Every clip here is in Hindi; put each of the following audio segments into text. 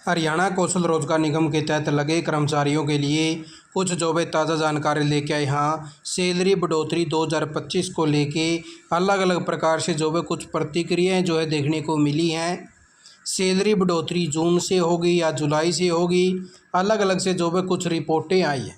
हरियाणा कौशल रोजगार निगम के तहत लगे कर्मचारियों के लिए कुछ जो है ताज़ा जानकारी लेके आए। यहाँ सैलरी बढ़ोतरी 2025 को लेके अलग अलग प्रकार से जो है कुछ प्रतिक्रियाएं जो है देखने को मिली हैं। सैलरी बढ़ोतरी जून से होगी या जुलाई से होगी, अलग अलग से जो है कुछ रिपोर्टें आई हैं,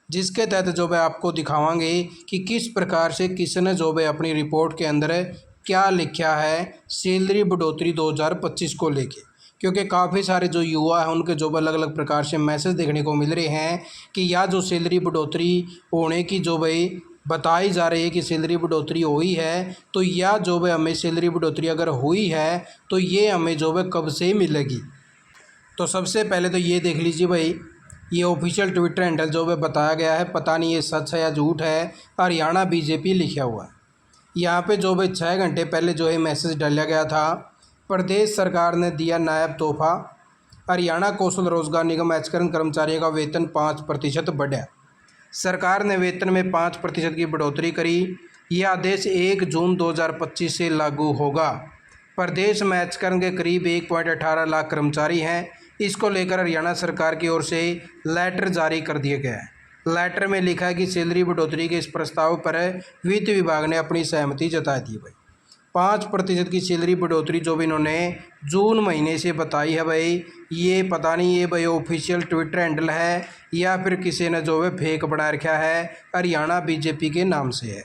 जिसके तहत जो है आपको दिखावांगे कि किस प्रकार से किसने जो है अपनी रिपोर्ट के अंदर क्या लिखा है सैलरी बढ़ोतरी 2025 को लेके। क्योंकि काफ़ी सारे जो युवा हैं उनके जो अलग अलग प्रकार से मैसेज देखने को मिल रहे हैं कि यह जो सैलरी बढ़ोतरी होने की जो भाई बताई जा रही है कि सैलरी बढ़ोतरी हुई है, तो यह जो है हमें सैलरी बढ़ोतरी अगर हुई है तो ये हमें जो है कब से मिलेगी। तो सबसे पहले तो ये देख लीजिए भाई, ये ऑफिशियल ट्विटर हैंडल जो है बताया गया है, पता नहीं ये सच है या झूठ है, हरियाणा बीजेपी लिखा हुआ है। यहाँ पे जो है 6 घंटे पहले जो है मैसेज डाला गया था, प्रदेश सरकार ने दिया नायब तोहफा, हरियाणा कौशल रोजगार निगम एचकर्म कर्मचारियों का वेतन 5% बढ़ा। सरकार ने वेतन में 5% की बढ़ोतरी करी। यह आदेश 1 जून 2025 से लागू होगा। प्रदेश में एचकर्म के करीब 1.18 लाख कर्मचारी हैं। इसको लेकर हरियाणा सरकार की ओर से लेटर जारी कर दिया गया है। लेटर में लिखा है कि सैलरी बढ़ोतरी के इस प्रस्ताव पर वित्त विभाग ने अपनी सहमति जता दी भाई। 5% की सैलरी बढ़ोतरी जो भी इन्होंने जून महीने से बताई है भाई, ये पता नहीं ये भाई ऑफिशियल ट्विटर हैंडल है या फिर किसी ने जो है फेक बना रखा है, हरियाणा बीजेपी के नाम से है,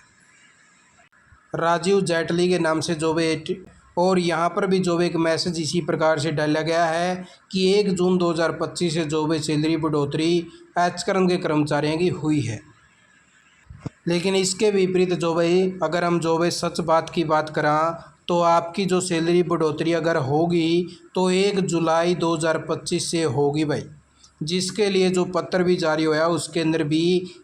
राजीव जेटली के नाम से जो है। और यहाँ पर भी जो एक मैसेज इसी प्रकार से डाला गया है कि 1 जून 2025 से जो है सैलरी बढ़ोतरी एचकर्म के कर्मचारियों की हुई है। लेकिन इसके विपरीत जो भाई अगर हम जो है सच बात की बात करें तो आपकी जो सैलरी बढ़ोतरी अगर होगी तो 1 जुलाई 2025 से होगी भाई, जिसके लिए जो पत्र भी जारी हुआ उसके अंदर भी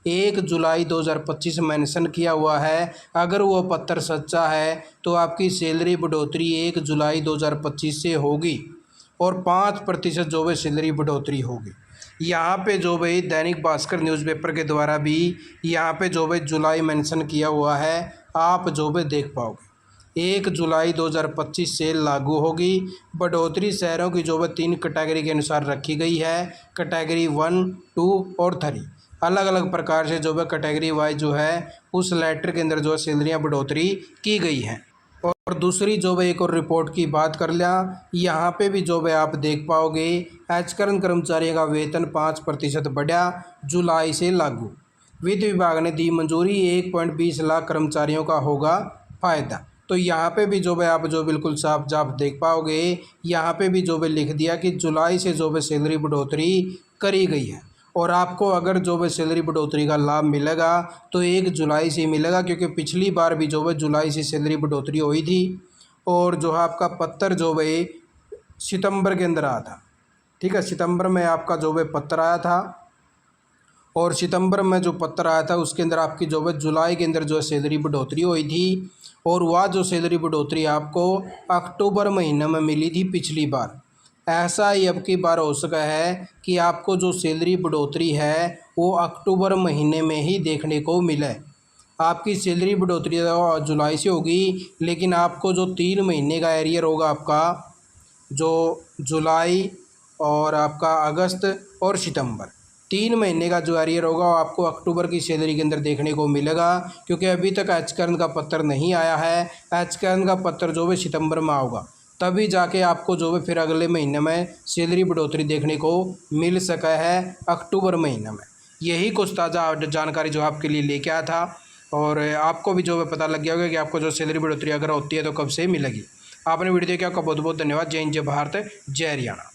1 जुलाई 2025 मेंशन किया हुआ है। अगर वो पत्र सच्चा है तो आपकी सैलरी बढ़ोतरी 1 जुलाई 2025 से होगी और 5% जो है सैलरी बढ़ोतरी होगी। यहाँ पे जो भाई दैनिक भास्कर न्यूज़पेपर के द्वारा भी यहाँ पे जो भाई जुलाई मेंशन किया हुआ है, आप जो भी देख पाओगे 1 जुलाई 2025 से लागू होगी। बढ़ोतरी शहरों की जो है 3 कैटेगरी के अनुसार रखी गई है, कैटेगरी 1, 2 और 3। अलग अलग प्रकार से जो है कैटेगरी वाइज जो है उस लेटर के अंदर जो है सैलरियाँ बढ़ोतरी की गई हैं। और दूसरी जो है एक और रिपोर्ट की बात कर लिया, यहाँ पे भी जो है आप देख पाओगे एचकर्म कर्मचारियों का वेतन 5% बढ़ा, जुलाई से लागू। वित्त विभाग ने दी मंजूरी, 1.20 लाख कर्मचारियों का होगा फ़ायदा। तो यहाँ पे भी जो है आप जो बिल्कुल साफ साफ देख पाओगे, यहाँ पे भी जो है लिख दिया कि जुलाई से जो है सैलरी बढ़ोतरी करी गई है। और आपको अगर जो है सैलरी बढ़ोतरी का लाभ मिलेगा तो 1 जुलाई से मिलेगा, क्योंकि पिछली बार भी जो है जुलाई से सैलरी बढ़ोतरी हुई थी। और जो है आपका पत्र जो है सितंबर के अंदर आया था, ठीक है, सितंबर में आपका जो है पत्र आया था और सितंबर में जो पत्र आया था उसके अंदर आपकी जो है जुलाई के अंदर जो है सैलरी बढ़ोतरी हुई थी। और वह जो सैलरी बढ़ोतरी आपको अक्टूबर महीने में मिली थी पिछली बार। ऐसा ही अब की बार हो सका है कि आपको जो सैलरी बढ़ोतरी है वो अक्टूबर महीने में ही देखने को मिले। आपकी सैलरी बढ़ोतरी जुलाई से होगी, लेकिन आपको जो 3 महीने का एरियर होगा आपका, जो जुलाई और आपका अगस्त और सितंबर, 3 महीने का जो एरियर होगा वो आपको अक्टूबर की सैलरी के अंदर देखने को मिलेगा। क्योंकि अभी तक एचकर्म का पत्र नहीं आया है, एचकर्म का पत्र जो है सितंबर में आएगा, तभी जाके आपको जो है फिर अगले महीने में सैलरी बढ़ोतरी देखने को मिल सका है अक्टूबर महीने में। यही कुछ ताज़ा जानकारी जो आपके लिए लेके आया था, और आपको भी जो है पता लग गया होगा कि आपको जो सैलरी बढ़ोतरी अगर होती है तो कब से मिलेगी। आपने वीडियो देखा, आपका बहुत बहुत धन्यवाद। जय हिंद, जय भारत, जय हरियाणा।